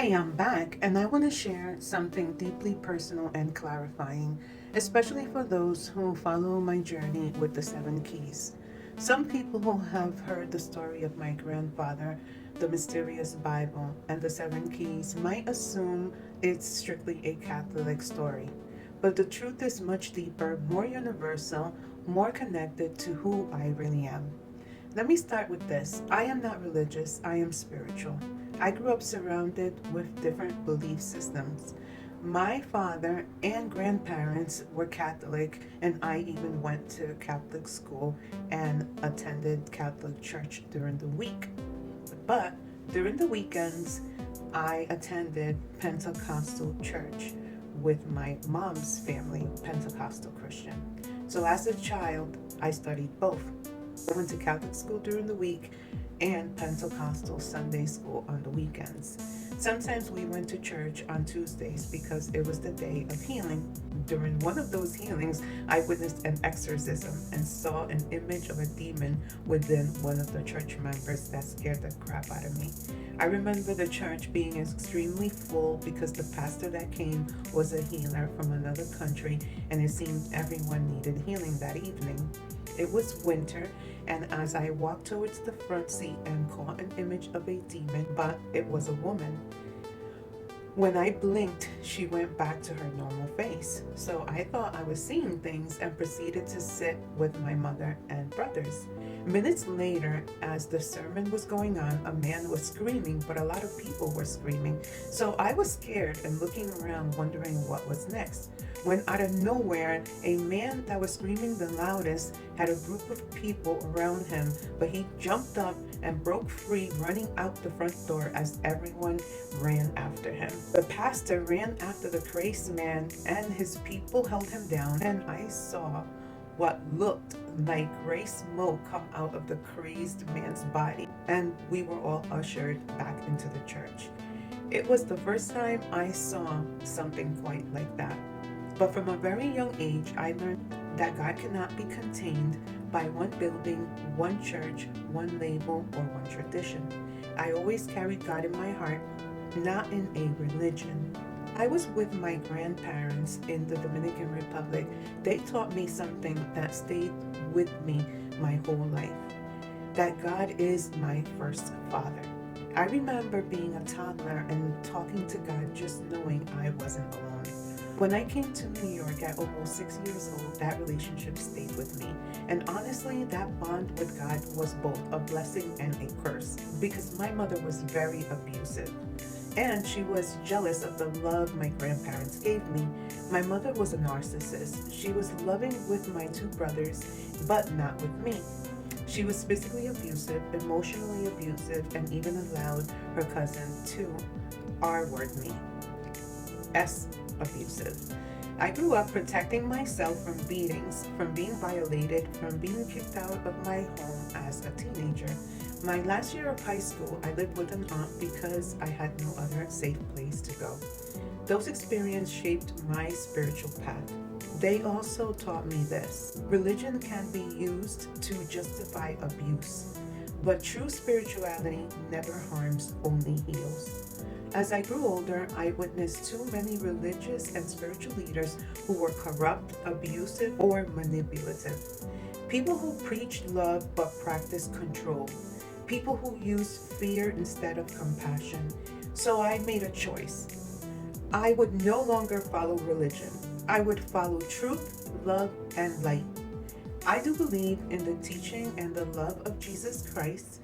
Hi, I'm back, and I want to share something deeply personal and clarifying, especially for those who follow my journey with the seven keys. Some people who have heard the story of my grandfather, the mysterious Bible, and the seven keys might assume it's strictly a Catholic story. But the truth is much deeper, more universal, more connected to who I really am. Let me start with this. I am not religious, I am spiritual. I grew up surrounded with different belief systems. My father and grandparents were Catholic, and I even went to Catholic school and attended Catholic church during the week. But during the weekends, I attended Pentecostal church with my mom's family, Pentecostal Christian. So as a child, I studied both. I went to Catholic school during the week and Pentecostal Sunday school on the weekends. Sometimes we went to church on Tuesdays because it was the day of healing. During one of those healings, I witnessed an exorcism and saw an image of a demon within one of the church members that scared the crap out of me. I remember the church being extremely full because the pastor that came was a healer from another country, and it seemed everyone needed healing that evening. It was winter, and as I walked towards the front seat and caught an image of a demon, but it was a woman. When I blinked, she went back to her normal face. So I thought I was seeing things and proceeded to sit with my mother and brothers. Minutes later, as the sermon was going on, a man was screaming, but a lot of people were screaming. So I was scared and looking around, wondering what was next. When out of nowhere, a man that was screaming the loudest had a group of people around him, but he jumped up and broke free, running out the front door as everyone ran after him. The pastor ran after the crazed man, and his people held him down, and I saw what looked like gray smoke come out of the crazed man's body, and we were all ushered back into the church. It was the first time I saw something quite like that. But from a very young age, I learned that God cannot be contained by one building, one church, one label, or one tradition. I always carried God in my heart, not in a religion. I was with my grandparents in the Dominican Republic. They taught me something that stayed with me my whole life, that God is my first father. I remember being a toddler and talking to God, just knowing I wasn't alone. When I came to New York at almost 6 years old, that relationship stayed with me. And honestly, that bond with God was both a blessing and a curse because my mother was very abusive. And she was jealous of the love my grandparents gave me. My mother was a narcissist. She was loving with my two brothers, but not with me. She was physically abusive, emotionally abusive, and even allowed her cousin to R-word me. S abusive. I grew up protecting myself from beatings, from being violated, from being kicked out of my home as a teenager. My last year of high school, I lived with an aunt because I had no other safe place to go. Those experiences shaped my spiritual path. They also taught me this: religion can be used to justify abuse, but true spirituality never harms, only heals. As I grew older, I witnessed too many religious and spiritual leaders who were corrupt, abusive, or manipulative. People who preached love but practiced control. People who used fear instead of compassion. So I made a choice. I would no longer follow religion. I would follow truth, love, and light. I do believe in the teaching and the love of Jesus Christ.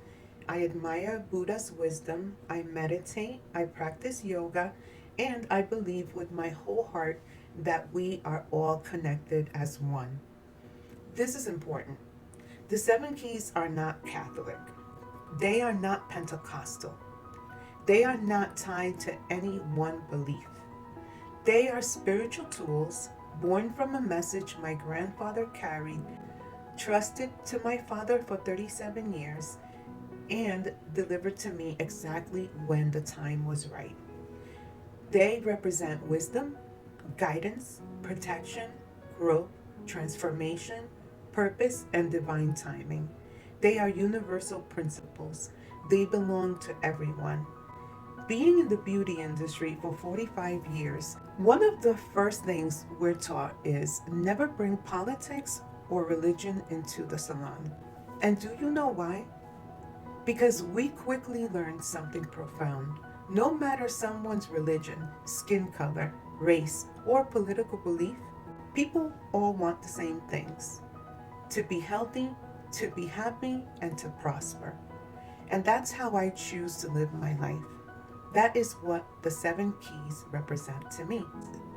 I admire Buddha's wisdom. I meditate. I practice yoga. And I believe with my whole heart that we are all connected as one. This is important. The seven keys are not Catholic. They are not Pentecostal. They are not tied to any one belief. They are spiritual tools born from a message my grandfather carried, trusted to my father for 37 years, and delivered to me exactly when the time was right. They represent wisdom, guidance, protection, growth, transformation, purpose, and divine timing. They are universal principles. They belong to everyone. Being in the beauty industry for 45 years, one of the first things we're taught is never bring politics or religion into the salon. And do you know why? Because we quickly learn something profound. No matter someone's religion, skin color, race, or political belief, people all want the same things: to be healthy, to be happy, and to prosper. And that's how I choose to live my life. That is what the 7 keys represent to me.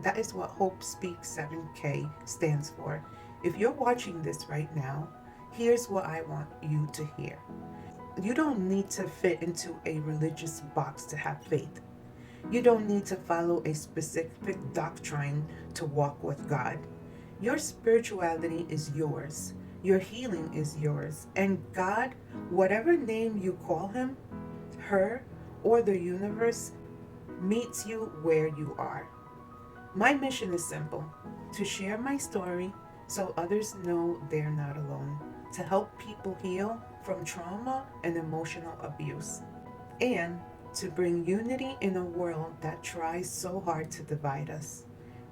That is what Hope Speaks 7K stands for. If you're watching this right now, here's what I want you to hear. You don't need to fit into a religious box to have faith. You don't need to follow a specific doctrine to walk with God. Your spirituality is yours. Your healing is yours. And God, whatever name you call him, her, or the universe, meets you where you are. My mission is simple: to share my story so others know they're not alone, to help people heal from trauma and emotional abuse, and to bring unity in a world that tries so hard to divide us.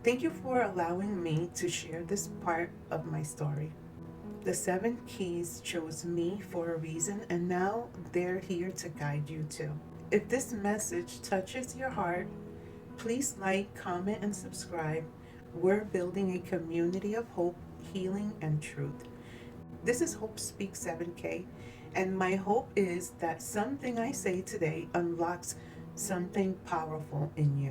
Thank you for allowing me to share this part of my story. The 7 keys chose me for a reason, and now they're here to guide you too. If this message touches your heart, please like, comment, and subscribe. We're building a community of hope, healing, and truth. This is Hope Speaks 7K, and my hope is that something I say today unlocks something powerful in you.